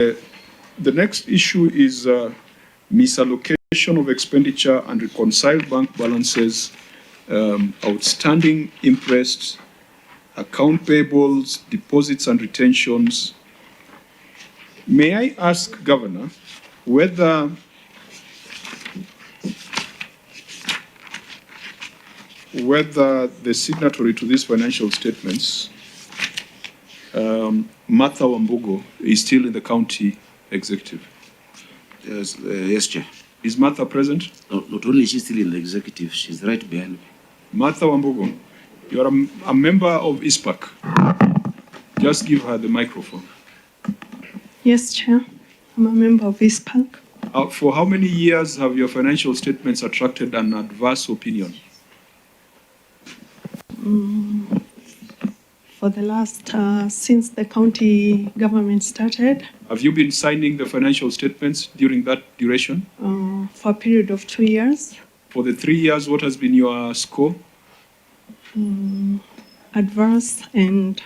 The next issue is misallocation of expenditure and reconciled bank balances, outstanding interest, account payables, deposits and retentions. May I ask, Governor, whether the signatory to these financial statements, Martha Wambugo, is still in the county executive? Yes, yes, Chair. Is Martha present? No, not only is she still in the executive, she's right behind me. Martha Wambugo, you are a member of ISPAC. Just give her the microphone. Yes, Chair. I'm a member of ISPAC. For how many years have your financial statements attracted an adverse opinion? For the last, since the county government started. Have you been signing the financial statements during that duration? For a period of 2 years. For the 3 years, what has been your score? Adverse and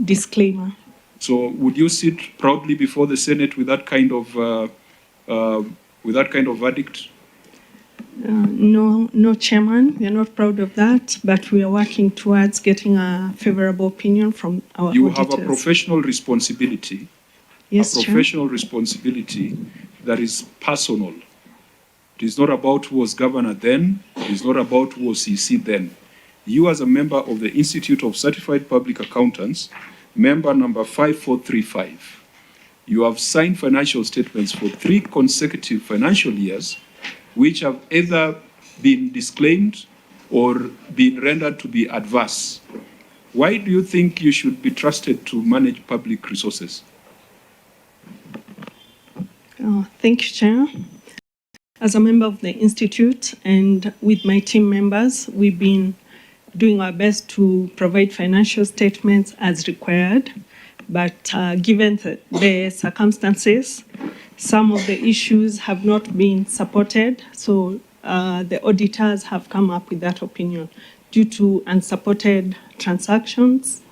disclaimer. So would you sit proudly before the Senate with that kind of verdict? No, Chairman, we are not proud of that, but we are working towards getting a favorable opinion from our You auditors. have a professional responsibility. Yes, a professional responsibility that is personal. It is not about who was governor then. It is not about who was CC then. You, as a member of the Institute of Certified Public Accountants, member number 5435, you have signed financial statements for 3 consecutive financial years, which have either been disclaimed or been rendered to be adverse. Why do you think you should be trusted to manage public resources? Thank you, Chair. As a member of the Institute and with my team members, we've been doing our best to provide financial statements as required. But given the circumstances, some of the issues have not been supported. So the auditors have come up with that opinion due to unsupported transactions.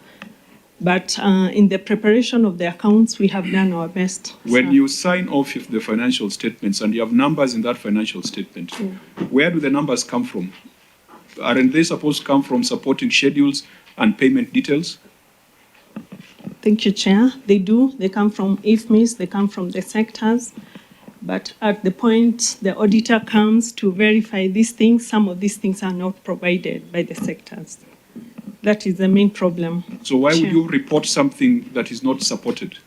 But in the preparation of the accounts, we have done our best. When you sign off the financial statements and you have numbers in that financial statement, where do the numbers come from? Aren't they supposed to come from supporting schedules and payment details? Thank you, Chair. They do. They come from IFMIS, they come from the sectors. But at the point the auditor comes to verify these things, some of these things are not provided by the sectors. That is the main problem. So why Chair, would you report something that is not supported?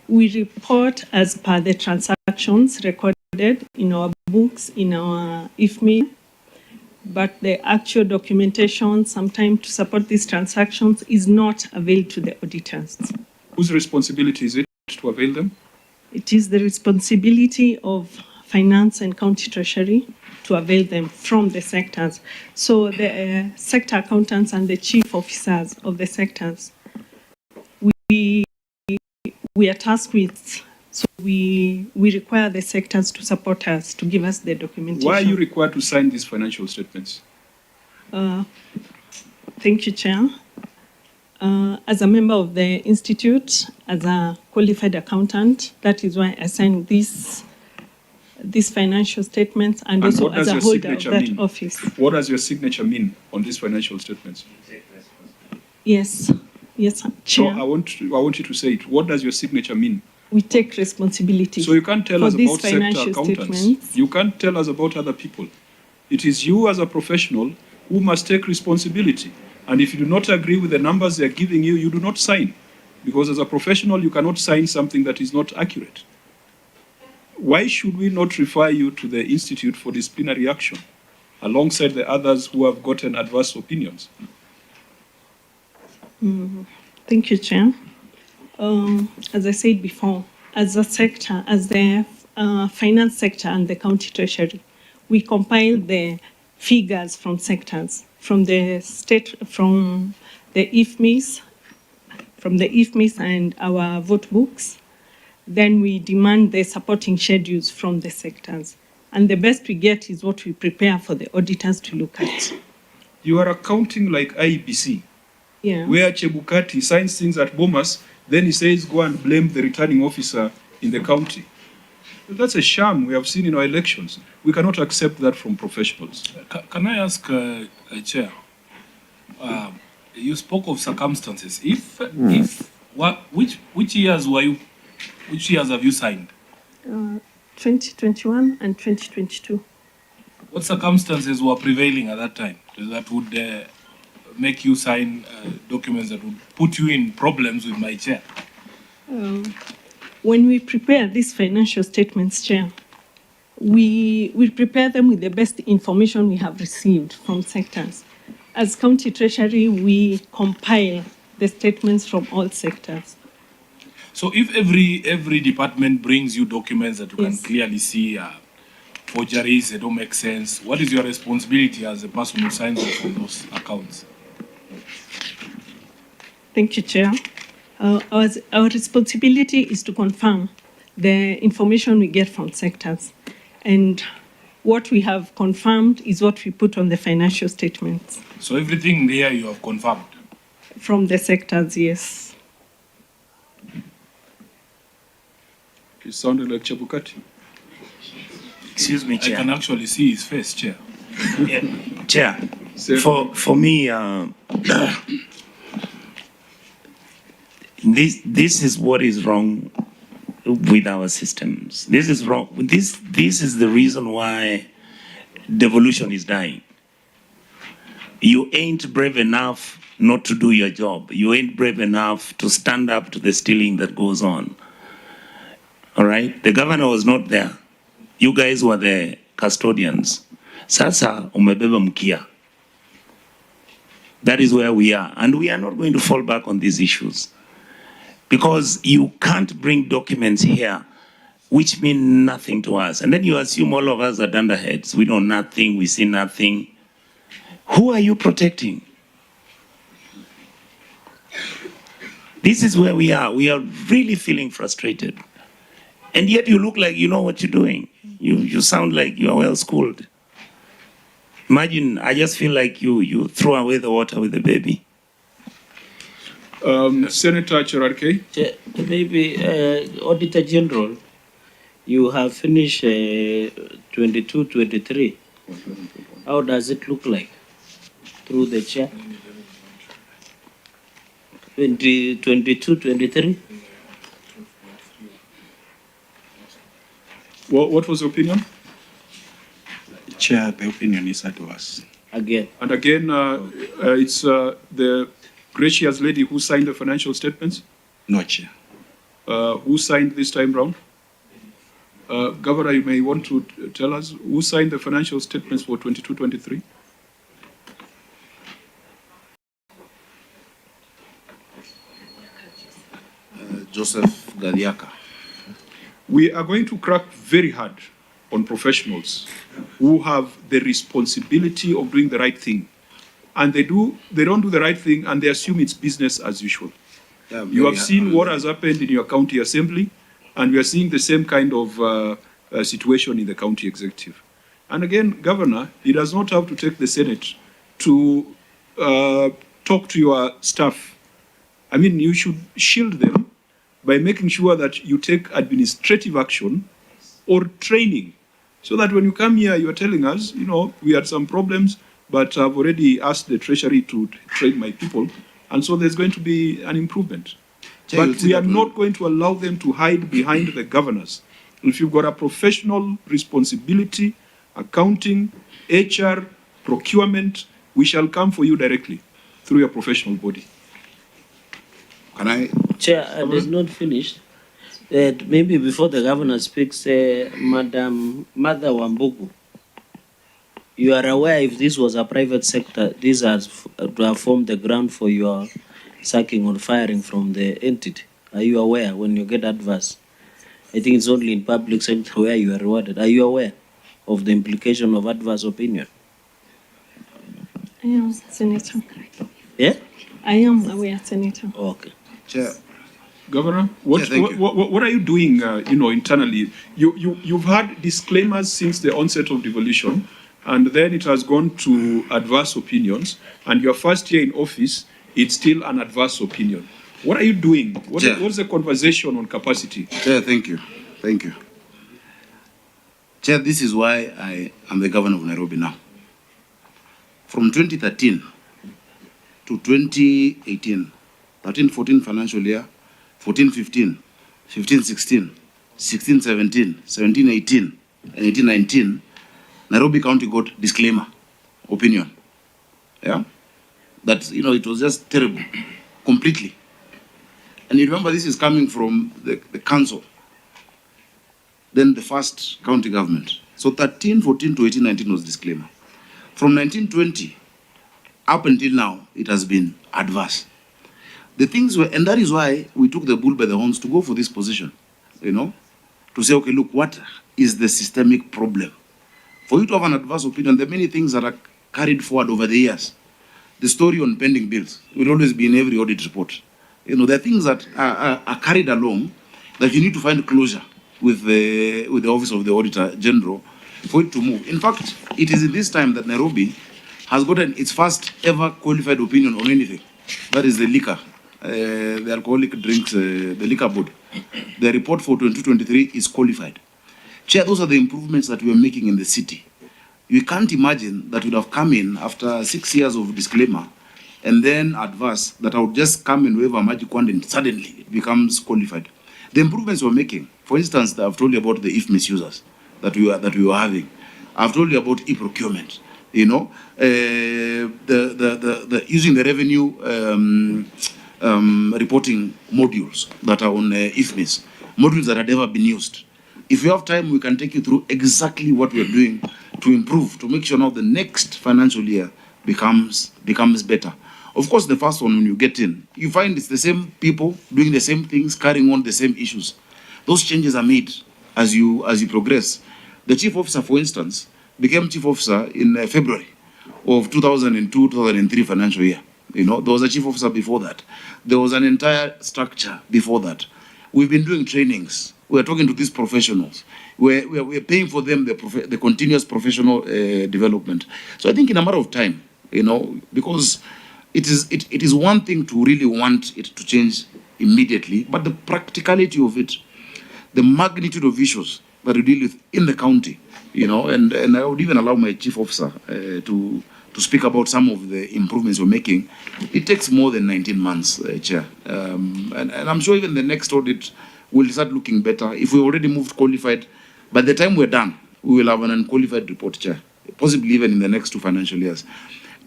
We report as per the transactions recorded in our books, in our IFMI, but the actual documentation sometimes to support these transactions is not availed to the auditors. Whose responsibility is it to avail them? It is the responsibility of Finance and County Treasury to avail them from the sectors. So the sector accountants and the chief officers of the sectors, we are tasked with, so we require the sectors to support us, to give us the documentation. Why are you required to sign these financial statements? Thank you, Chair. As a member of the Institute, as a qualified accountant, that is why I signed these financial statements and also as a holder of that office. What does your signature mean on these financial statements? Yes, Chair. No, I want you to say it. What does your signature mean? We take responsibility. So you can't tell us about sector accountants. You can't tell us about other people. It is you as a professional who must take responsibility. And if you do not agree with the numbers they are giving you, you do not sign. Because as a professional, you cannot sign something that is not accurate. Why should we not refer you to the Institute for disciplinary action alongside the others who have gotten adverse opinions? Thank you, Chair. As I said before, as a sector, as the finance sector and the county treasury, we compile the figures from sectors, from the state, from the IFMIS, and our vote books. Then we demand the supporting schedules from the sectors. And the best we get is what we prepare for the auditors to look at. You are accounting like IEBC, yeah, where Chebukati signs things at Bomas Then he says, go and blame the returning officer in the county. That's a sham we have seen in our elections. We cannot accept that from professionals. Can I ask, Chair? You spoke of circumstances. Which years have you signed? 2021 and 2022. What circumstances were prevailing at that time that would make you sign documents that would put you in problems with my chair? When we prepare these financial statements, Chair, we prepare them with the best information we have received from sectors. As County Treasury, we compile the statements from all sectors. So if every department brings you documents that you Yes. can clearly see forgeries, they don't make sense, what is your responsibility as a person who signs off on those accounts? Thank you, Chair. Our responsibility is to confirm the information we get from sectors. And what we have confirmed is what we put on the financial statements. So everything there you have confirmed? From the sectors, yes. It sounded like Chebukati. Excuse me, I Chair. can actually see his face, Chair. Yeah, Chair, Sir. for me, this is what is wrong with our systems. This is wrong. This is the reason why devolution is dying. You ain't brave enough not to do your job. You ain't brave enough to stand up to the stealing that goes on. All right? The governor was not there. You guys were the custodians. Sasa umebeba mkia. That is where we are. And we are not going to fall back on these issues. Because you can't bring documents here which mean nothing to us. And then you assume all of us are dunderheads. We know nothing, we see nothing. Who are you protecting? This is where we are. We are really feeling frustrated. And yet you look like you know what you're doing. You sound like you are well schooled. Imagine, I just feel like you throw away the water with the baby. Senator Cherarke. Maybe Auditor General, you have finished 22, 23. How does it look like through the chair? 22, 23? What was your opinion? Chair, the opinion is that was. Again. And again, it's the gracious lady who signed the financial statements. No, Chair. Who signed this time round? Governor, you may want to tell us who signed the financial statements for 22-23? Joseph Gadiaka. We are going to crack very hard on professionals who have the responsibility of doing the right thing. And they don't do the right thing and they assume it's business as usual. Yeah, You have seen what has happened in your county assembly, and we are seeing the same kind of situation in the county executive. And again, Governor, it does not have to take the Senate to talk to your staff. I mean, you should shield them by making sure that you take administrative action or training, so that when you come here, you are telling us, you know, we had some problems, but I've already asked the Treasury to train my people, and so there's going to be an improvement. Chair, But we are not going to allow them to hide behind the governors. If you've got a professional responsibility, accounting, HR, procurement, we shall come for you directly through your professional body. Can I? Chair, it is not finished. Maybe before the governor speaks, Madam Mother Wambugu, you are aware if this was a private sector, this has to have formed the ground for your sacking or firing from the entity. Are you aware when you get adverse? I think it's only in public sector where you are rewarded. Are you aware of the implication of adverse opinion? I am, Senator. Yeah? I am aware, Senator. Okay. Chair. Governor, what, Yeah, thank you. what are you doing, internally? You've had disclaimers since the onset of devolution, and then it has gone to adverse opinions, and your first year in office, it's still an adverse opinion. What are you doing? Chair. What's the conversation on capacity? Chair, thank you. Thank you. Chair, this is why I am the governor of Nairobi now. From 2013 to 2018, 13-14 financial year, 14-15, 15-16, 16-17, 17-18, and 18-19, Nairobi County got disclaimer, opinion. Yeah? That, you know, it was just terrible, completely. And you remember this is coming from the council, then the first county government. So 13-14 to 18-19 was disclaimer. From 1920 up until now, it has been adverse. The things were, and that is why we took the bull by the horns to go for this position, you know, to say, okay, look, what is the systemic problem? For you to have an adverse opinion, there are many things that are carried forward over the years. The story on pending bills will always be in every audit report. You know, there are things that are carried along that you need to find closure with the Office of the Auditor General for it to move. In fact, it is in this time that Nairobi has gotten its first ever qualified opinion on anything. That is the liquor, the alcoholic drinks, the liquor board. The report for 2023 is qualified. Chair, those are the improvements that we are making in the city. You can't imagine that would have come in after 6 years of disclaimer and then adverse, that I would just come and wave a magic wand and suddenly it becomes qualified. The improvements we're making, for instance, I've told you about the if misusers that we were having. I've told you about e-procurement. You know, the using the revenue reporting modules that are on IFMIS, modules that had never been used. If you have time, we can take you through exactly what we're doing to improve, to make sure now the next financial year becomes better. Of course, the first one, when you get in, you find it's the same people doing the same things, carrying on the same issues. Those changes are made as you progress. The chief officer, for instance, became chief officer in February of 2002-2003 financial year. You know, there was a chief officer before that. There was an entire structure before that. We've been doing trainings. We're talking to these professionals. We're paying for them the continuous professional development. So I think in a matter of time, you know, because it is one thing to really want it to change immediately, but the practicality of it, the magnitude of issues that we deal with in the county, you know, and I would even allow my chief officer to speak about some of the improvements we're making. It takes more than 19 months, Chair. And I'm sure even the next audit will start looking better. If we already moved qualified, by the time we're done, we will have an unqualified report, Chair, possibly even in the next 2 financial years.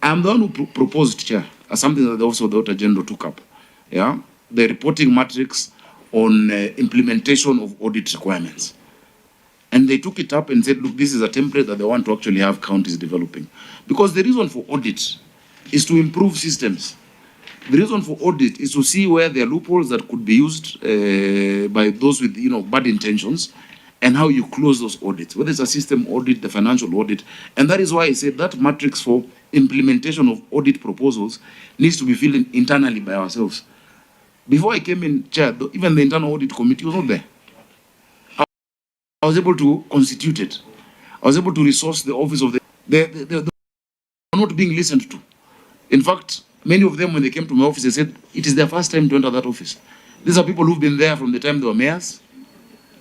I'm the one who proposed, Chair, as something that also the Auditor General took up, yeah, the reporting matrix on implementation of audit requirements. And they took it up and said, look, this is a template that they want to actually have counties developing. Because the reason for audit is to improve systems. The reason for audit is to see where there are loopholes that could be used by those with, you know, bad intentions, and how you close those audits, whether it's a system audit, the financial audit. And that is why I said that matrix for implementation of audit proposals needs to be filled in internally by ourselves. Before I came in, Chair, even the internal audit committee was not there. I was able to constitute it. I was able to resource the office of they were not being listened to. In fact, many of them, when they came to my office, they said it is their first time to enter that office. These are people who've been there from the time they were mayors.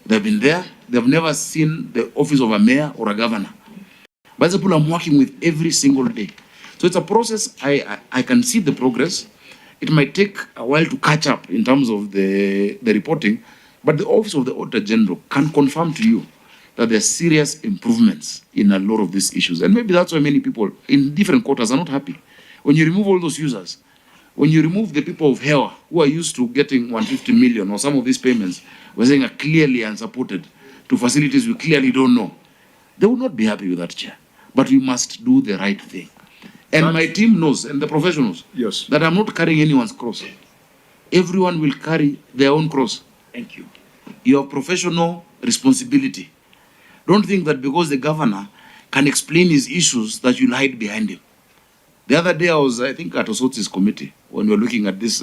They've been there. They've never seen the office of a mayor or a governor. But these people I'm working with every single day. So it's a process. I can see the progress. It might take a while to catch up in terms of the reporting, but the Office of the Auditor General can confirm to you that there are serious improvements in a lot of these issues. And maybe that's why many people in different quarters are not happy. When you remove all those users, when you remove the people of Hewa who are used to getting 150 million or some of these payments, we're saying are clearly unsupported to facilities we clearly don't know, they will not be happy with that, Chair. But we must do the right thing. And my team knows, and the professionals, Yes. that I'm not carrying anyone's cross. Everyone will carry their own cross. Thank you. You have professional responsibility. Don't think that because the governor can explain his issues that you'll hide behind him. The other day I was, I think, at Osoti's committee when we were looking at this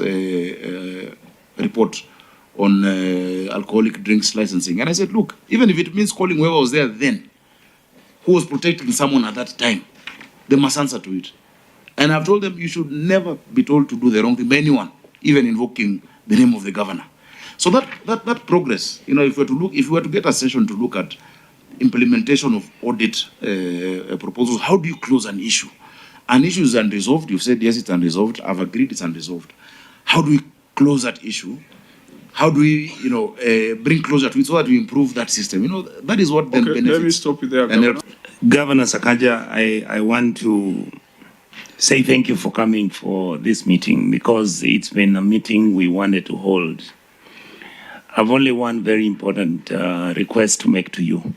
report on alcoholic drinks licensing. And I said, look, even if it means calling whoever was there then, who was protecting someone at that time, they must answer to it. And I've told them you should never be told to do the wrong thing by anyone, even invoking the name of the governor. So that progress, you know, if we were to get a session to look at implementation of audit proposals, how do you close an issue? An issue is unresolved. You've said yes, it's unresolved. I've agreed it's unresolved. How do we close that issue? How do we, you know, bring closure to it so that we improve that system? You know, that is what then benefits. Let me stop you there, And Governor. Governor Sakaja, I want to say thank you for coming for this meeting, because it's been a meeting we wanted to hold. I've only one very important request to make to you.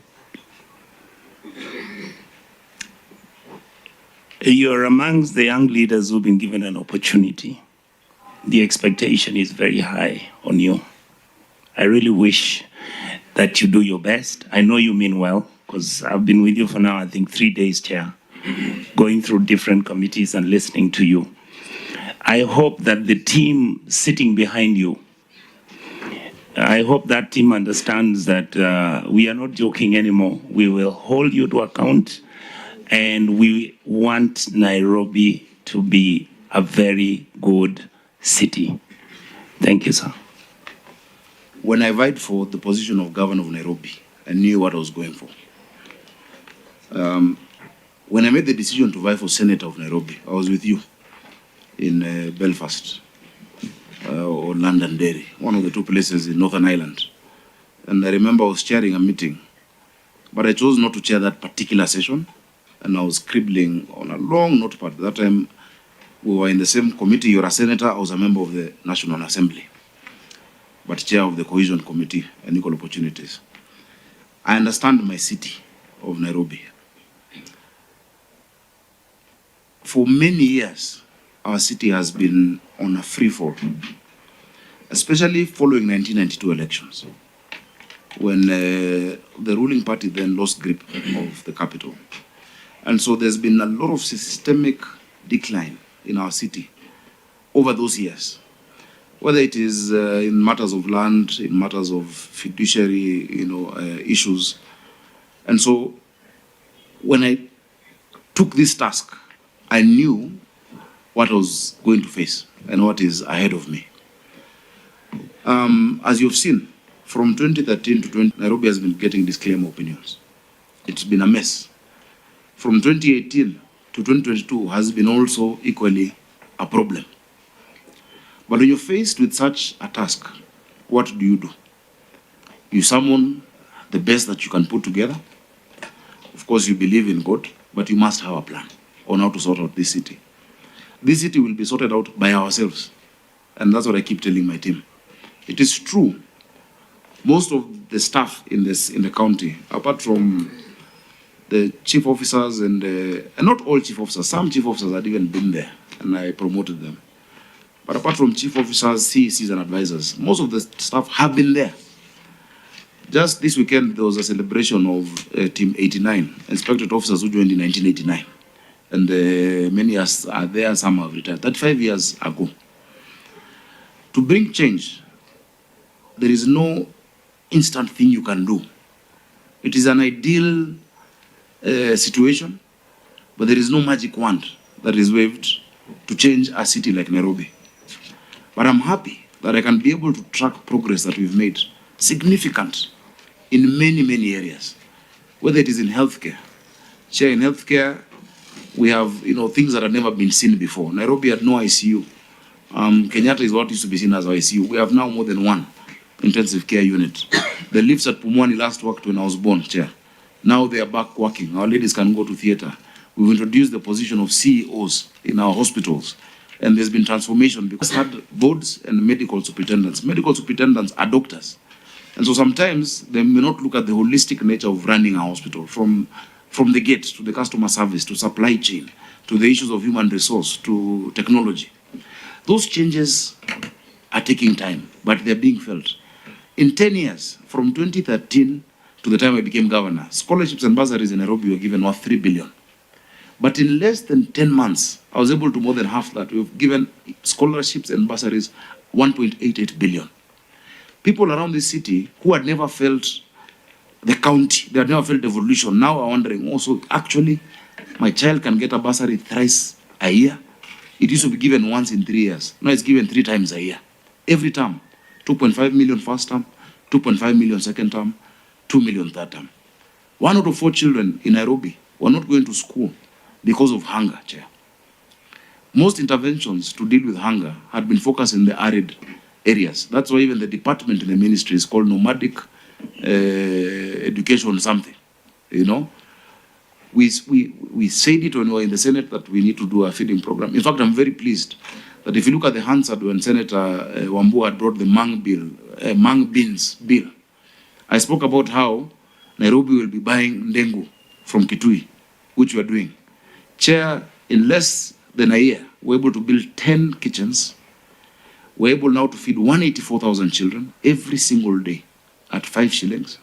You're amongst the young leaders who've been given an opportunity. The expectation is very high on you. I really wish that you do your best. I know you mean well, because I've been with you for now, I think 3 days, Chair, going through different committees and listening to you. I hope that the team sitting behind you, I hope that team understands that we are not joking anymore. We will hold you to account, and we want Nairobi to be a very good city. Thank you, sir. When I vied for the position of governor of Nairobi, I knew what I was going for. When I made the decision to vie for senator of Nairobi, I was with you in Belfast or Londonderry, one of the two places in Northern Ireland. And I remember I was chairing a meeting, but I chose not to chair that particular session, and I was scribbling on a long notepad. At that time, we were in the same committee. You're a senator, I was a member of the National Assembly, but chair of the Cohesion Committee and Equal Opportunities. I understand my city of Nairobi. For many years, our city has been on a free fall, especially following 1992 elections, when the ruling party then lost grip of the capital. And so there's been a lot of systemic decline in our city over those years, whether it is in matters of land, in matters of fiduciary, issues. And so when I took this task, I knew what I was going to face and what is ahead of me. As you've seen, from 2013 to 20, Nairobi has been getting disclaimer opinions. It's been a mess. From 2018 to 2022 has been also equally a problem. But when you're faced with such a task, what do? You summon the best that you can put together. Of course, you believe in God, but you must have a plan on how to sort out this city. This city will be sorted out by ourselves. And that's what I keep telling my team. It is true, most of the staff in the county, apart from the chief officers and not all chief officers, some chief officers had even been there, and I promoted them. But apart from chief officers, CECs and advisors, most of the staff have been there. Just this weekend, there was a celebration of Team 89, inspectorate officers who joined in 1989. And many are there, some have retired. 35 years ago. To bring change, there is no instant thing you can do. It is an ideal situation, but there is no magic wand that is waved to change a city like Nairobi. But I'm happy that I can be able to track progress that we've made, significant in many, many areas, whether it is in healthcare. Chair, in healthcare, we have things that have never been seen before. Nairobi had no ICU. Kenyatta is what used to be seen as ICU. We have now more than one intensive care unit. The lifts at Pumwani last worked when I was born, Chair. Now they are back working. Our ladies can go to theater. We've introduced the position of CEOs in our hospitals. And there's been transformation because we had boards and medical superintendents. Medical superintendents are doctors. And so sometimes they may not look at the holistic nature of running a hospital, from the gate to the customer service, to supply chain, to the issues of human resource, to technology. Those changes are taking time, but they're being felt. In 10 years, from 2013 to the time I became governor, scholarships and bursaries in Nairobi were given worth 3 billion. But in less than 10 months, I was able to more than half that. We've given scholarships and bursaries 1.88 billion. People around this city who had never felt the county, they had never felt devolution, now are wondering, also, actually, my child can get a bursary thrice a year. It used to be given once in 3 years. Now it's given 3 times a year. every term. 2.5 million first term, 2.5 million second term, 2 million third term. 1 out of 4 children in Nairobi were not going to school because of hunger, Chair. Most interventions to deal with hunger had been focused in the arid areas. That's why even the department in the ministry is called nomadic education something, you know. We said it when we were in the Senate that we need to do a feeding program. In fact, I'm very pleased that if you look at the Hansard when Senator Wambu had brought the mung beans bill, I spoke about how Nairobi will be buying ndengu from Kitui, which we are doing. Chair, in less than a year, we're able to build 10 kitchens. We're able now to feed 184,000 children every single day at 5 shillings.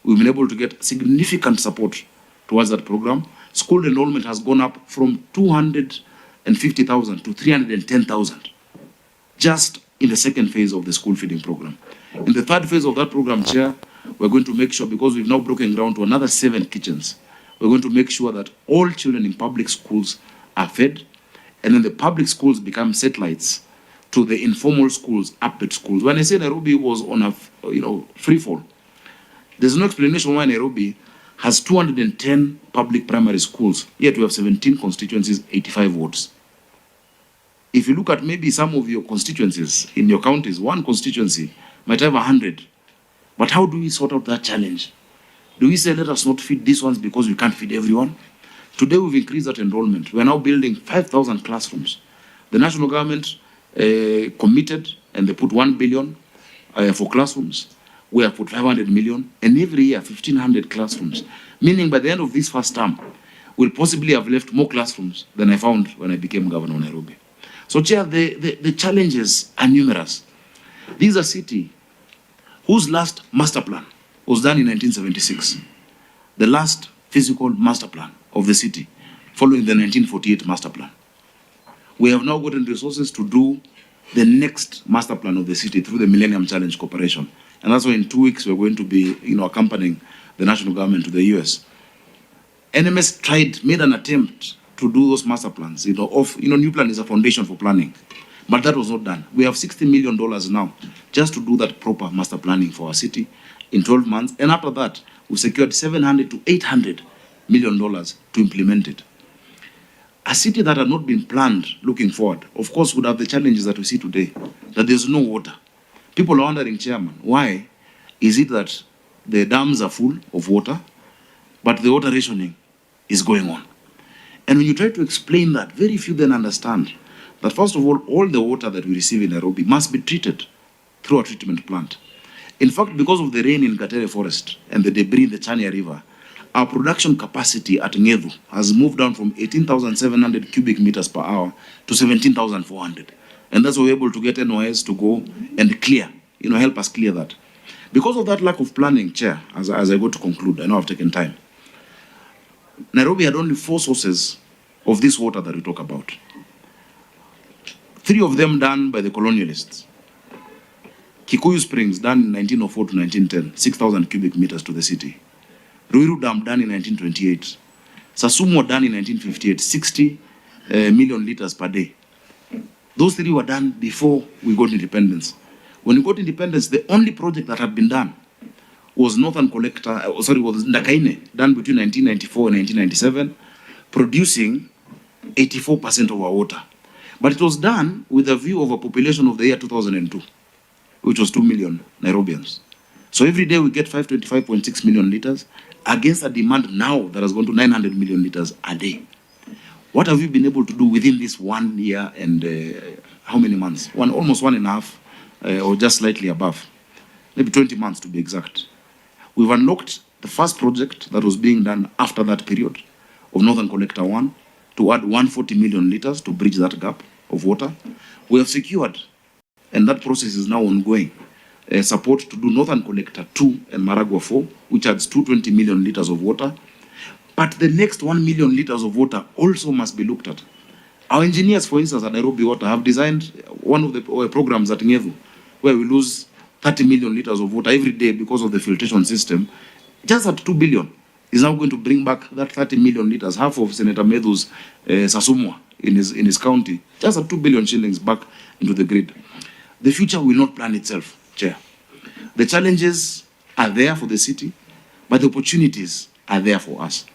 We've been able to get significant support towards that program. School enrollment has gone up from 250,000 to 310,000 just in the second phase of the school feeding program. In the third phase of that program, Chair, we're going to make sure, because we've now broken ground to another 7 kitchens, we're going to make sure that all children in public schools are fed, and then the public schools become satellites to the informal schools, upper schools. When I say Nairobi was on a free fall, there's no explanation why Nairobi has 210 public primary schools, yet we have 17 constituencies, 85 wards. If you look at maybe some of your constituencies in your counties, one constituency might have 100. But how do we sort out that challenge? Do we say, let us not feed these ones because we can't feed everyone? Today we've increased that enrollment. We're now building 5,000 classrooms. The national government committed, and they put 1 billion for classrooms. We have put 500 million, and every year 1,500 classrooms. Meaning by the end of this first term, we'll possibly have left more classrooms than I found when I became governor of Nairobi. So, Chair, the challenges are numerous. This is a city whose last master plan was done in 1976. The last physical master plan of the city, following the 1948 master plan. We have now gotten resources to do the next master plan of the city through the Millennium Challenge Corporation. And that's why in 2 weeks we're going to be, accompanying the national government to the US. NMS made an attempt to do those master plans. New plan is a foundation for planning, but that was not done. We have $60 million now just to do that proper master planning for our city in 12 months. And after that, we secured $700 to $800 million to implement it. A city that had not been planned looking forward, of course, would have the challenges that we see today, that there's no water. People are wondering, Chairman, why is it that the dams are full of water, but the water rationing is going on? And when you try to explain that, very few then understand that, first of all the water that we receive in Nairobi must be treated through a treatment plant. In fact, because of the rain in Gatere Forest and the debris in the Chania River, our production capacity at Ngedu has moved down from 18,700 cubic meters per hour to 17,400. And that's why we're able to get NOS to go and clear, help us clear that. Because of that lack of planning, Chair, as I go to conclude, I know I've taken time, Nairobi had only 4 sources of this water that we talk about. 3 of them done by the colonialists. Kikuyu Springs done in 1904 to 1910, 6,000 cubic meters to the city. Ruiru Dam done in 1928. Sasumo done in 1958, 60 million liters per day. Those 3 were done before we got independence. When we got independence, the only project that had been done was was Ndakaine, done between 1994 and 1997, producing 84% of our water. But it was done with a view of a population of the year 2002, which was 2 million Nairobians. So every day we get 525.6 million liters against a demand now that has gone to 900 million liters a day. What have you been able to do within this 1 year and how many months? Almost 1.5 or just slightly above. Maybe 20 months to be exact. We've unlocked the first project that was being done after that period of Northern Collector 1 to add 140 million liters to bridge that gap of water. We have secured, and that process is now ongoing, support to do Northern Collector 2 and Maragua 4, which adds 220 million liters of water. But the next 1 million liters of water also must be looked at. Our engineers, for instance, at Nairobi Water have designed one of the programs at Ngedu, where we lose 30 million liters of water every day because of the filtration system. Just at 2 billion is now going to bring back that 30 million liters, half of Senator Medu's Sasumwa in his county, just at 2 billion shillings back into the grid. the future will not plan itself, Chair. The challenges are there for the city, but the opportunities are there for us.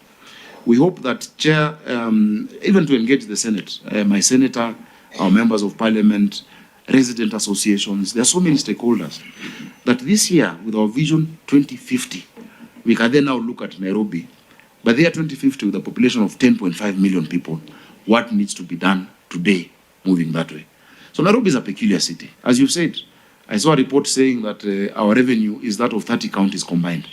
We hope that, Chair, even to engage the Senate, my senator, our members of parliament, resident associations, there are so many stakeholders, that this year, with our vision 2050, we can then now look at Nairobi. By the year 2050, with a population of 10.5 million people, what needs to be done today, moving that way? So Nairobi is a peculiar city. As you said, I saw a report saying that our revenue is that of 30 counties combined.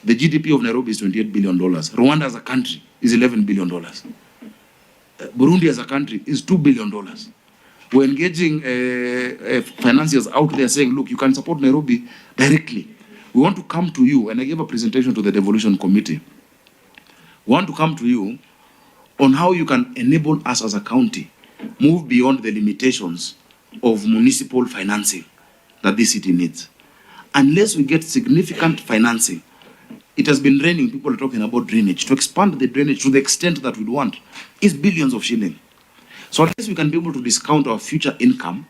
The GDP of Nairobi is $28 billion. Rwanda as a country is $11 billion. Burundi as a country is $2 billion. We're engaging financiers out there saying, look, you can support Nairobi directly. We want to come to you, and I gave a presentation to the devolution committee. We want to come to you on how you can enable us as a county move beyond the limitations of municipal financing that this city needs. Unless we get significant financing, it has been raining, people are talking about drainage. To expand the drainage to the extent that we'd want is billions of shillings. So unless we can be able to discount our future income,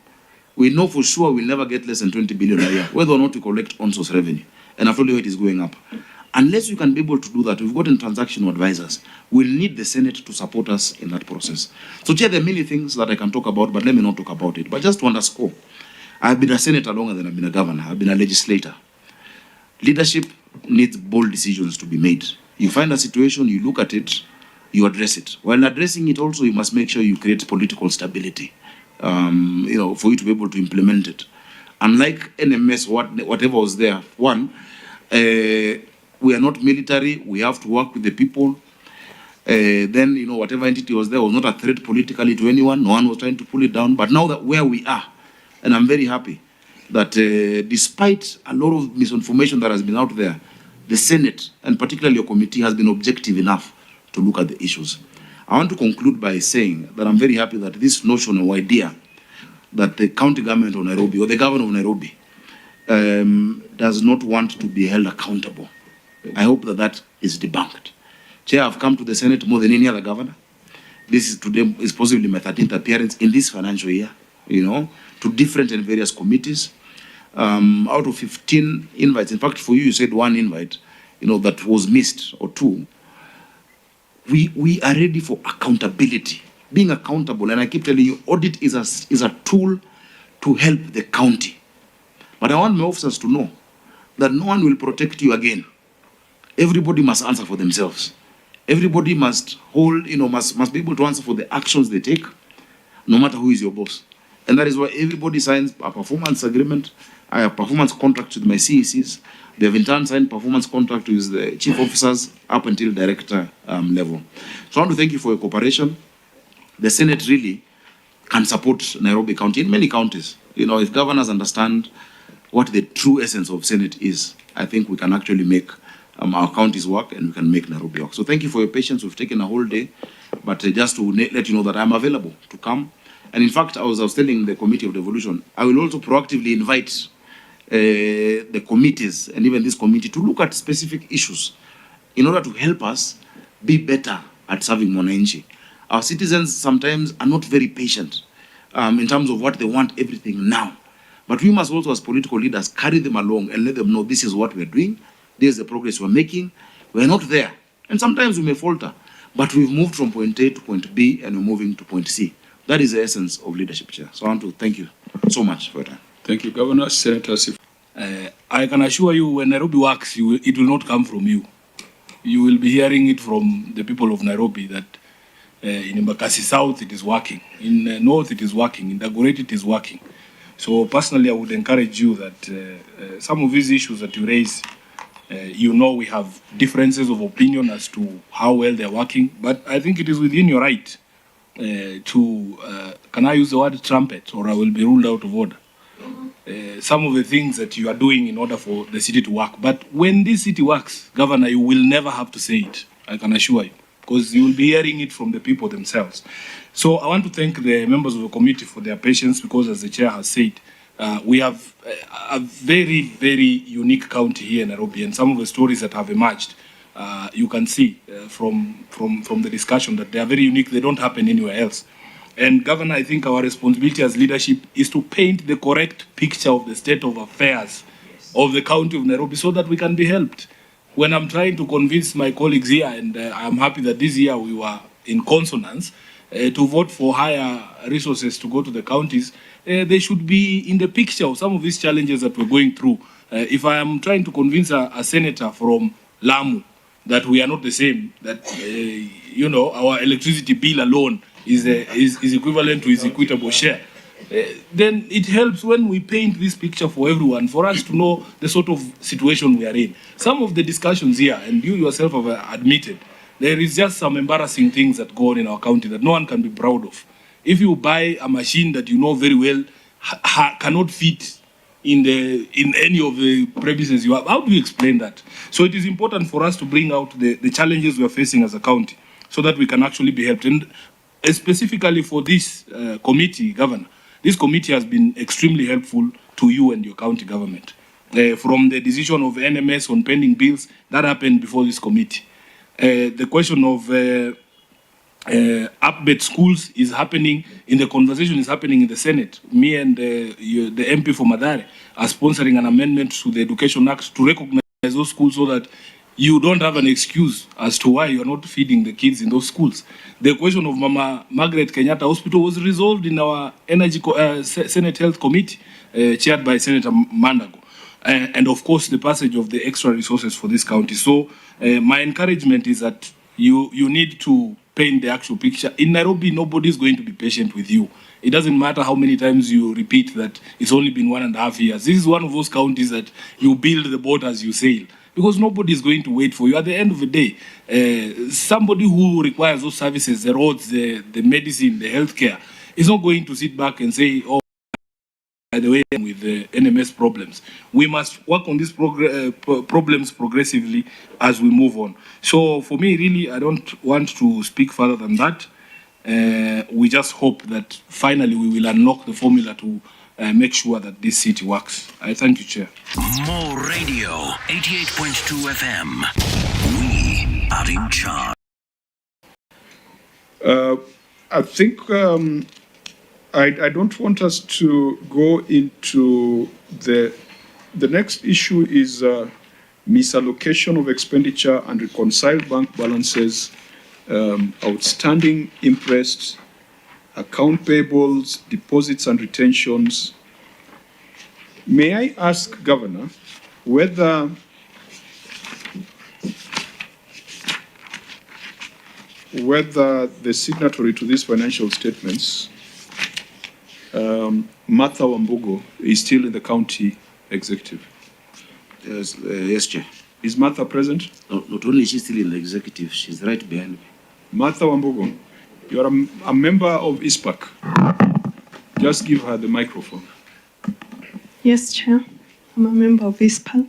we know for sure we'll never get less than 20 billion a year, whether or not we collect on-source revenue. And I've told you it is going up. Unless we can be able to do that, we've gotten transactional advisors. We'll need the Senate to support us in that process. So, Chair, there are many things that I can talk about, but let me not talk about it. But just to underscore, I've been a senator longer than I've been a governor. I've been a legislator. Leadership needs bold decisions to be made. You find a situation, you look at it, you address it. While addressing it also, you must make sure you create political stability, for you to be able to implement it. Unlike NMS, whatever was there, one, we are not military, we have to work with the people. Then, whatever entity was there was not a threat politically to anyone, no one was trying to pull it down. But now that where we are, and I'm very happy that despite a lot of misinformation that has been out there, the Senate, and particularly your committee, has been objective enough to look at the issues. I want to conclude by saying that I'm very happy that this notion or idea that the county government of Nairobi or the governor of Nairobi does not want to be held accountable. I hope that that is debunked. Chair, I've come to the Senate more than any other governor. This is today is possibly my 13th appearance in this financial year, to different and various committees. Out of 15 invites, in fact, for you said one invite, that was missed, or two. We are ready for accountability, being accountable. And I keep telling you, audit is a tool to help the county. But I want my officers to know that no one will protect you again. Everybody must answer for themselves. Everybody must must be able to answer for the actions they take, no matter who is your boss. And that is why everybody signs a performance agreement. I have performance contracts with my CECs. They have in turn signed performance contract with the chief officers up until director level. So I want to thank you for your cooperation. The Senate really can support Nairobi County in many counties. If governors understand what the true essence of Senate is, I think we can actually make our counties work, and we can make Nairobi work. So thank you for your patience. We've taken a whole day, but just to let you know that I'm available to come. And in fact, I was telling the Committee of Devolution, I will also proactively invite the committees and even this committee to look at specific issues in order to help us be better at serving Mwananchi. Our citizens sometimes are not very patient in terms of what they want everything now. But we must also, as political leaders, carry them along and let them know this is what we're doing, this is the progress we're making. We're not there. And sometimes we may falter, but we've moved from point A to point B and we're moving to point C. That is the essence of leadership, Chair. So I want to thank you so much for your time. Thank you, Governor. Senator Sifuna. I can assure you, when Nairobi works, it will not come from you. You will be hearing it from the people of Nairobi that in Embakasi South it is working, in North it is working, in Dagoretti it is working. So personally, I would encourage you that some of these issues that you raise, we have differences of opinion as to how well they're working, but I think it is within your right can I use the word trumpet, or I will be ruled out of order? Some of the things that you are doing in order for the city to work. But when this city works, Governor, you will never have to say it, I can assure you, because you will be hearing it from the people themselves. So I want to thank the members of the committee for their patience, because as the chair has said, we have a very, very unique county here in Nairobi, and some of the stories that have emerged, you can see from the discussion that they are very unique. They don't happen anywhere else. And Governor, I think our responsibility as leadership is to paint the correct picture of the state of affairs of the county of Nairobi so that we can be helped. When I'm trying to convince my colleagues here, and I'm happy that this year we were in consonance, to vote for higher resources to go to the counties, they should be in the picture of some of these challenges that we're going through. If I am trying to convince a senator from Lamu that we are not the same, that our electricity bill alone is equivalent to his equitable share, then it helps when we paint this picture for everyone, for us to know the sort of situation we are in. Some of the discussions here, and you yourself have admitted, there is just some embarrassing things that go on in our county that no one can be proud of. If you buy a machine that you know very well cannot fit in any of the premises you have, how do you explain that? So it is important for us to bring out the challenges we are facing as a county so that we can actually be helped. And specifically for this committee, Governor, this committee has been extremely helpful to you and your county government. From the decision of NMS on pending bills, that happened before this committee. The question of upbed schools is happening, the conversation is happening in the Senate. Me and the MP for Madare are sponsoring an amendment to the Education Act to recognize those schools so that you don't have an excuse as to why you're not feeding the kids in those schools. The question of Mama Margaret Kenyatta Hospital was resolved in our Senate Health Committee, chaired by Senator Mandago. And of course, the passage of the extra resources for this county. So my encouragement is that you need to paint the actual picture. In Nairobi, nobody is going to be patient with you. It doesn't matter how many times you repeat that it's only been 1.5 years. This is one of those counties that you build the boat as you sail, because nobody is going to wait for you. At the end of the day, somebody who requires those services, the roads, the medicine, the healthcare, is not going to sit back and say, oh, by the way, with the NMS problems. We must work on these problems progressively as we move on. So for me, really, I don't want to speak further than that. We just hope that finally we will unlock the formula to make sure that this city works. I thank you, Chair. More Radio, 88.2 FM. We are in charge. I think I don't want us to go into the next issue is misallocation of expenditure and reconciled bank balances, outstanding interest, account payables, deposits and retentions. May I ask, Governor, whether the signatory to these financial statements, Martha Wambugo, is still in the county executive? Yes, Chair. Is Martha present? No, not only is she still in the executive, she's right behind me. Martha Wambugo, you are a member of ISPAC. Just give her the microphone. Yes, Chair. I'm a member of ISPAC.